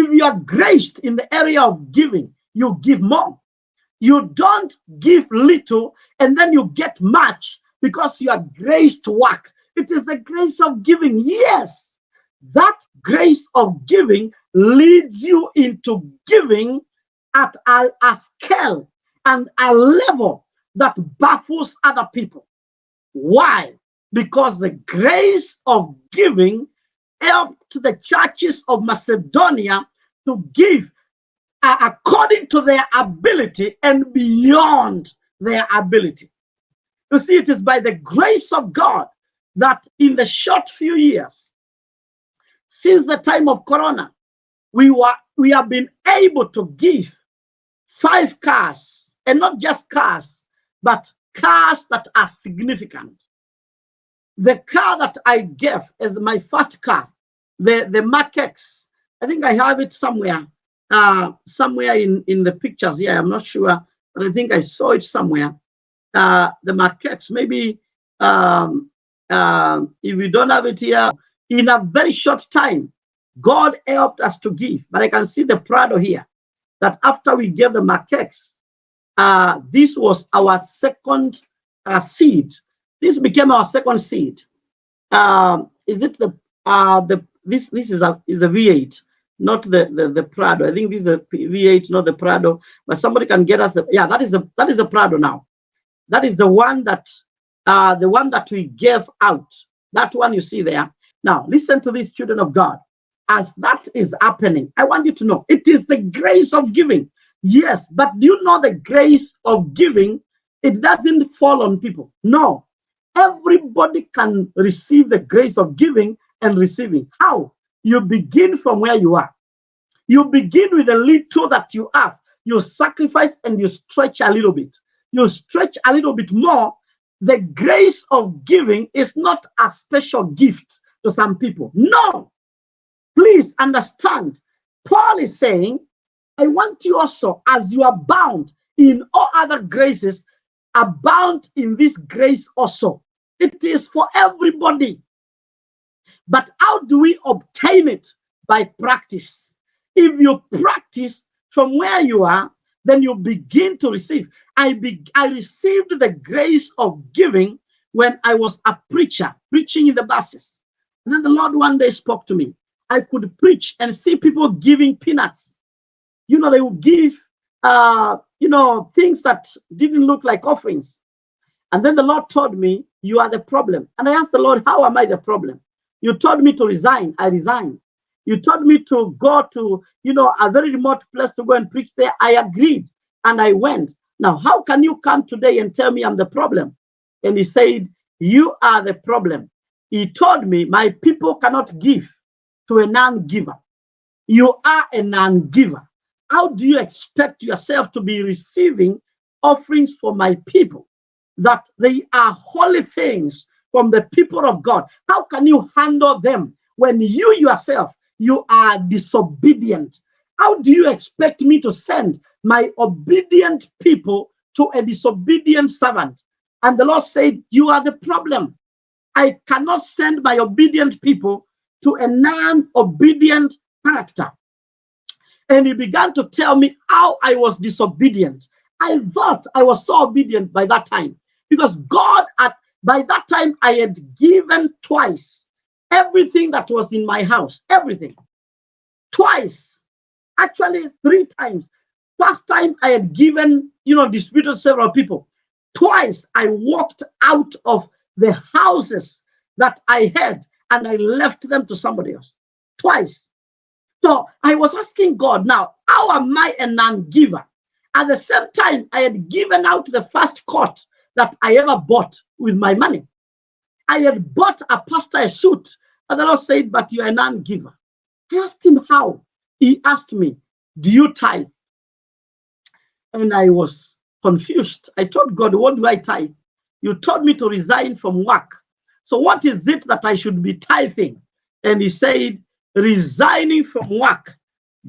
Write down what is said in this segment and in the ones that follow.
If you are graced in the area of giving, you give more. You don't give little and then you get much because you are graced to work. It is the grace of giving. Yes, that grace of giving leads you into giving at a scale and a level that baffles other people. Why? Because the grace of giving helped the churches of Macedonia to give according to their ability and beyond their ability. You see, it is by the grace of God that in the short few years, since the time of Corona, we have been able to give 5 cars, and not just cars, but cars that are significant. The car that I gave as my first car, the Mark X, I think I have it somewhere in the pictures here. I'm not sure, but I think I saw it somewhere. The Mark X, maybe if you don't have it here, in a very short time, God helped us to give. But I can see the Prado here, that after we gave the Mark X, this was our second seed. This became our second seed. Is it this is a V8, not the Prado. I think this is a V8, not the Prado. But somebody can get us that is a Prado now. That is the one that we gave out. That one you see there. Now listen to this, children of God. As that is happening, I want you to know it is the grace of giving. Yes, but do you know the grace of giving? It doesn't fall on people. No. Everybody can receive the grace of giving and receiving. How? You begin from where you are. You begin with a little that you have. You sacrifice and you stretch a little bit. You stretch a little bit more. The grace of giving is not a special gift to some people. No. Please understand. Paul is saying, I want you also, as you are bound in all other graces, abound in this grace also. It is for everybody. But how do we obtain it? By practice. If you practice from where you are, then you begin to receive. I received the grace of giving when I was a preacher, preaching in the buses. And then the Lord one day spoke to me. I could preach and see people giving peanuts. You know, they would give, things that didn't look like offerings. And then the Lord told me, you are the problem. And I asked the Lord, how am I the problem? You told me to resign. I resigned. You told me to go to, a very remote place to go and preach there. I agreed and I went. Now, how can you come today and tell me I'm the problem? And he said, you are the problem. He told me, my people cannot give to a non-giver. You are a non-giver. How do you expect yourself to be receiving offerings for my people? That they are holy things from the people of God. How can you handle them when you yourself, you are disobedient? How do you expect me to send my obedient people to a disobedient servant? And the Lord said, you are the problem. I cannot send my obedient people to a non-obedient character. And he began to tell me how I was disobedient. I thought I was so obedient by that time because God, by that time, I had given twice everything that was in my house, everything. Twice, actually 3 times. First time I had given, distributed several people. Twice I walked out of the houses that I had and I left them to somebody else. Twice. So I was asking God, now, how am I a non-giver? At the same time, I had given out the first coat that I ever bought with my money. I had bought a pastor a suit, and the Lord said, but you are a non-giver. I asked him how. He asked me, do you tithe? And I was confused. I told God, what do I tithe? You told me to resign from work. So what is it that I should be tithing? And he said, resigning from work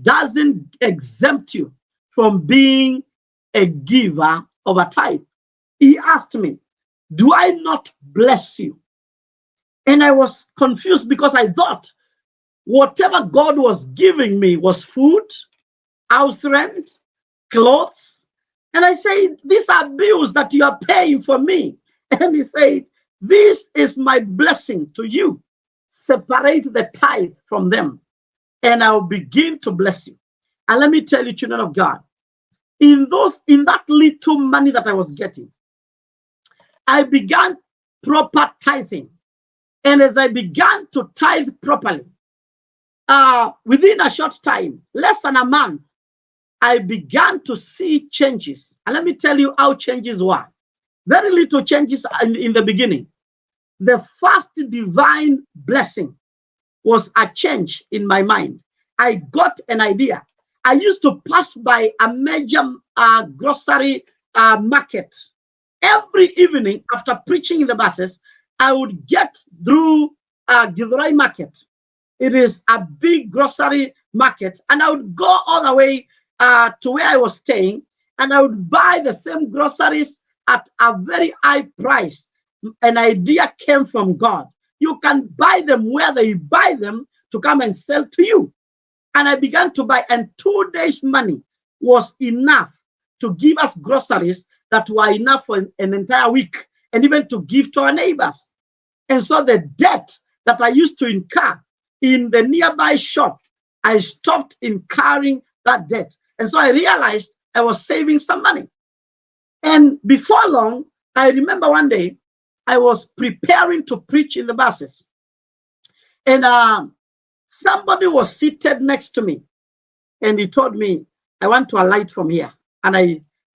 doesn't exempt you from being a giver of a tithe. He asked me, do I not bless you? And I was confused because I thought Whatever God was giving me was food, house rent, clothes. And I said, these are bills that you are paying for me. And he said, this is my blessing to you. Separate the tithe from them, and I'll begin to bless you. And let me tell you, children of God, in that little money that I was getting, I began proper tithing. And as I began to tithe properly, within a short time, less than a month, I began to see changes. And let me tell you how changes were. Very little changes in the beginning. The first divine blessing was a change in my mind. I got an idea. I used to pass by a major grocery market. Every evening after preaching in the buses, I would get through Githurai Market. It is a big grocery market. And I would go all the way to where I was staying, and I would buy the same groceries at a very high price. An idea came from God. You can buy them where they buy them to come and sell to you. And I began to buy, and 2 days' money was enough to give us groceries that were enough for an entire week, and even to give to our neighbors. And so the debt that I used to incur in the nearby shop, I stopped incurring that debt. And so I realized I was saving some money. And before long, I remember one day I was preparing to preach in the buses. And somebody was seated next to me. And he told me, I want to alight from here. And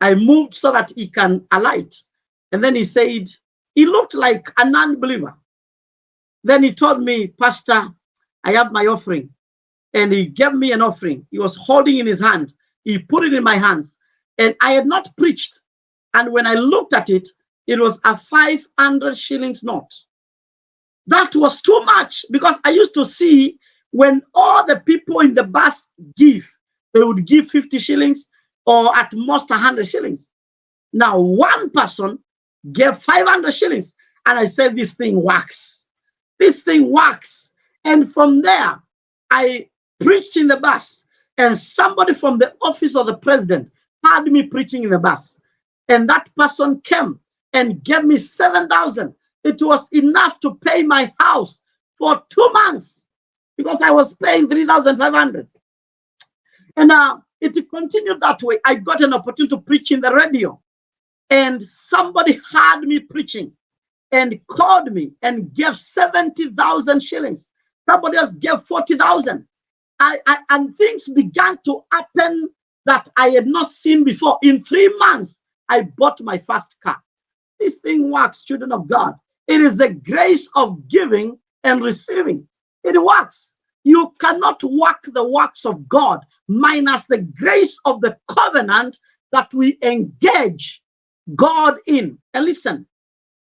I moved so that he can alight. And then he said, he looked like a non-believer. Then he told me, Pastor, I have my offering. And he gave me an offering. He was holding in his hand. He put it in my hands. And I had not preached. And when I looked at it, it was a 500 shillings note. That was too much, because I used to see when all the people in the bus give, they would give 50 shillings or at most 100 shillings. Now, one person gave 500 shillings. And I said, this thing works. This thing works. And from there, I preached in the bus. And somebody from the office of the president heard me preaching in the bus. And that person came and gave me 7,000. It was enough to pay my house for 2 months, because I was paying 3,500. And it continued that way. I got an opportunity to preach in the radio. And somebody heard me preaching and called me and gave 70,000 shillings. Somebody else gave 40,000. And things began to happen that I had not seen before. In 3 months, I bought my first car. This thing works, children of God. It is the grace of giving and receiving. It works. You cannot work the works of God minus the grace of the covenant that we engage God in. And listen,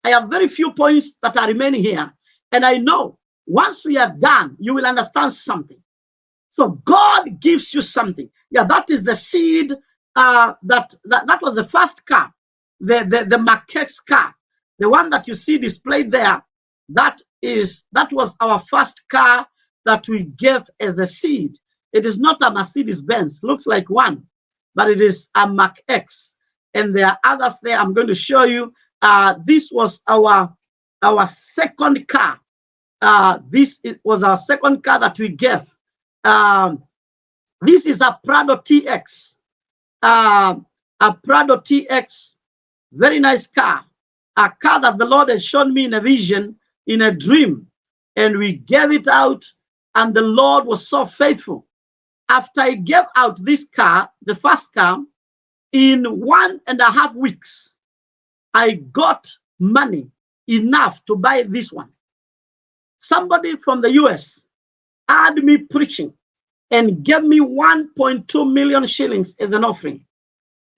I have very few points that are remaining here. And I know once we are done, you will understand something. So God gives you something. Yeah, that is the seed. That was the first car, the Makex car, the one that you see displayed there. That was our first car that we gave as a seed. It is not a Mercedes-Benz, looks like one, but it is a Makex. And there are others there. I'm going to show you. This was our second car. It was our second car that we gave. This is a Prado TX. A Prado TX, very nice car. A car that the Lord has shown me in a vision, in a dream. And we gave it out, and the Lord was so faithful. After I gave out this car, the first car, in 1.5 weeks, I got money enough to buy this one. Somebody from the US had me preaching and gave me 1.2 million shillings as an offering.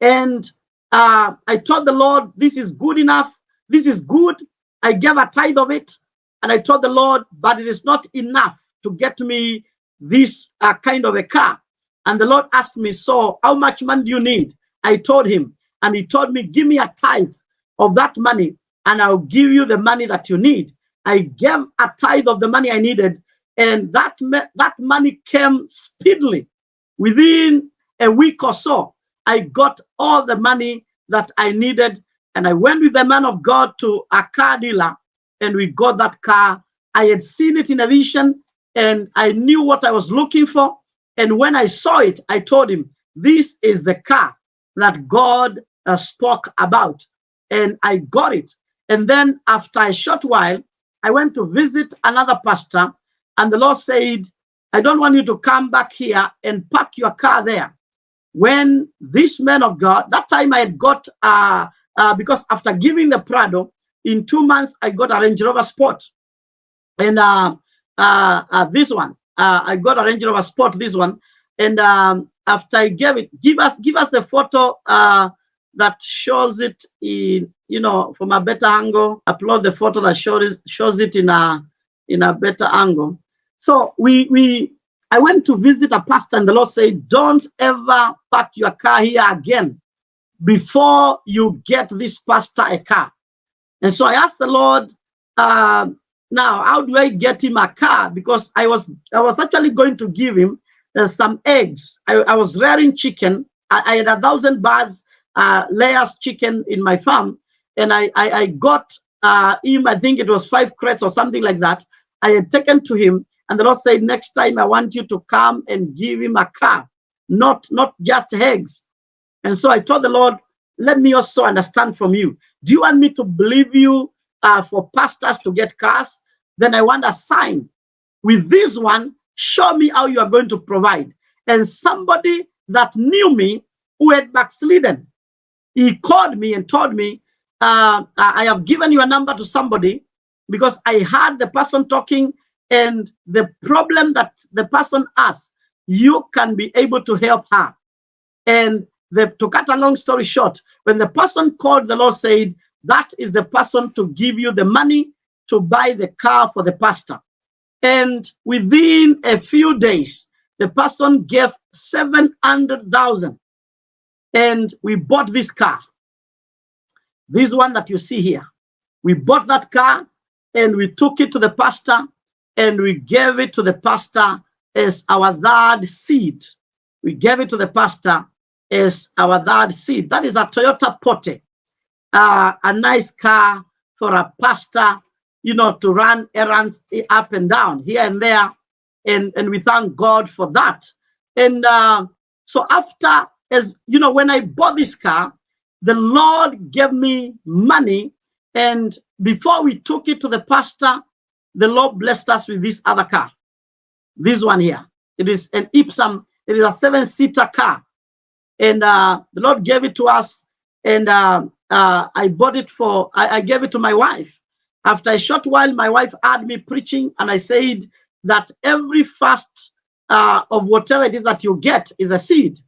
And I told the Lord, this is good enough. This is good. I gave a tithe of it. And I told the Lord, but it is not enough to get me this kind of a car. And the Lord asked me, so how much money do you need? I told him, and he told me, give me a tithe of that money, and I'll give you the money that you need. I gave a tithe of the money I needed, And that money came speedily. Within a week or so, I got all the money that I needed. And I went with the man of God to a car dealer, and we got that car. I had seen it in a vision, and I knew what I was looking for. And when I saw it, I told him, this is the car that God spoke about. And I got it. And then after a short while, I went to visit another pastor, and the Lord said, I don't want you to come back here and park your car there. When this man of God, that time I had got, because after giving the Prado, in 2 months, I got a Range Rover Sport. And this one, I got a Range Rover Sport, this one. And after I gave it, give us the photo that shows it in, from a better angle. Upload the photo that shows it in a better angle. So I went to visit a pastor, and the Lord said, don't ever park your car here again before you get this pastor a car. And so I asked the Lord, now how do I get him a car? Because I was actually going to give him some eggs. I was rearing chicken. I had 1,000 birds, layers chicken in my farm, and I got him, I think it was 5 crates or something like that. I had taken to him, and the Lord said, next time I want you to come and give him a car, not just eggs. And so I told the Lord, let me also understand from you. Do you want me to believe you for pastors to get cars? Then I want a sign. With this one, show me how you are going to provide. And somebody that knew me who had backslidden, he called me and told me, I have given you a number to somebody, because I heard the person talking, and the problem that the person has, you can be able to help her. And to cut a long story short, when the person called, the Lord said, that is the person to give you the money to buy the car for the pastor. And within a few days, the person gave 700,000, and we bought this car. This one that you see here. We bought that car, and we took it to the pastor, and we gave it to the pastor as our third seed. We gave it to the pastor as our third seed. That is a Toyota Porsche, a nice car for a pastor, to run errands up and down, here and there. And we thank God for that. And so after, when I bought this car, the Lord gave me money. And before we took it to the pastor, the Lord blessed us with this other car. This one here. It is an Ipsum. It is a 7-seater car. And the Lord gave it to us. And I bought it I gave it to my wife. After a short while, my wife heard me preaching, and I said that every first of whatever it is that you get is a seed.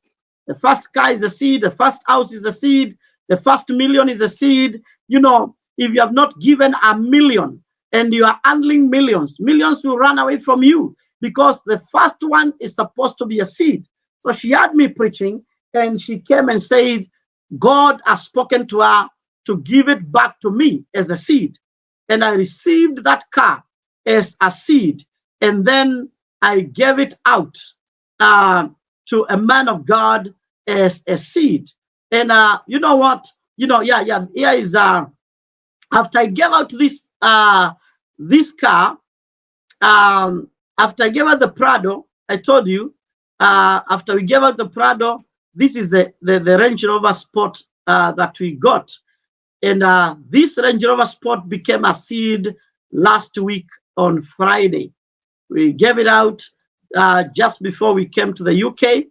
The first car is a seed. The first house is a seed. The first million is a seed. If you have not given $1 million and you are handling millions will run away from you, because the first one is supposed to be a seed. So she heard me preaching, and she came and said, God has spoken to her to give it back to me as a seed. And I received that car as a seed. And then I gave it out to a man of God as a seed. And you know what? Here is, after I gave out this car, after I gave out the Prado, I told you, after we gave out the Prado, this is the Range Rover Sport that we got. And this Range Rover Sport became a seed last week on Friday. We gave it out just before we came to the UK,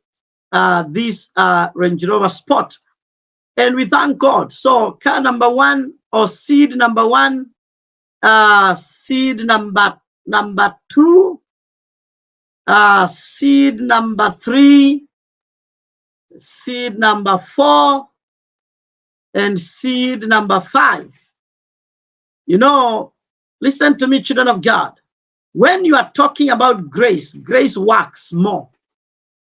this Range Rover Sport. And we thank God. So car number 1, or seed number 1, seed number 2, seed number 3, seed number 4, and seed number 5. Listen to me, children of God. When you are talking about grace, grace works more.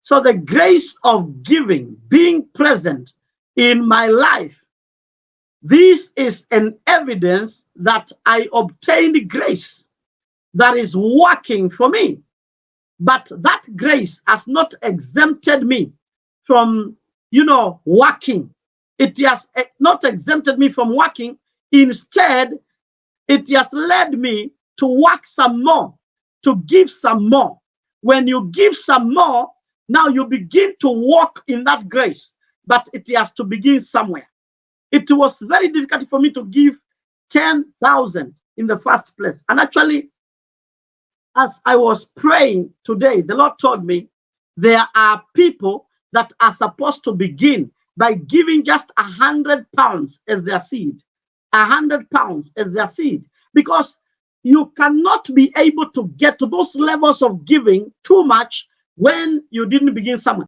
So the grace of giving, being present in my life, this is an evidence that I obtained grace that is working for me. But that grace has not exempted me from, working. It has not exempted me from working. Instead, it has led me to work some more, to give some more. When you give some more, now you begin to walk in that grace, but it has to begin somewhere. It was very difficult for me to give 10,000 in the first place. And actually, as I was praying today, the Lord told me there are people that are supposed to begin by giving just 100 pounds as their seed. 100 pounds as their seed. Because you cannot be able to get to those levels of giving too much when you didn't begin somewhere.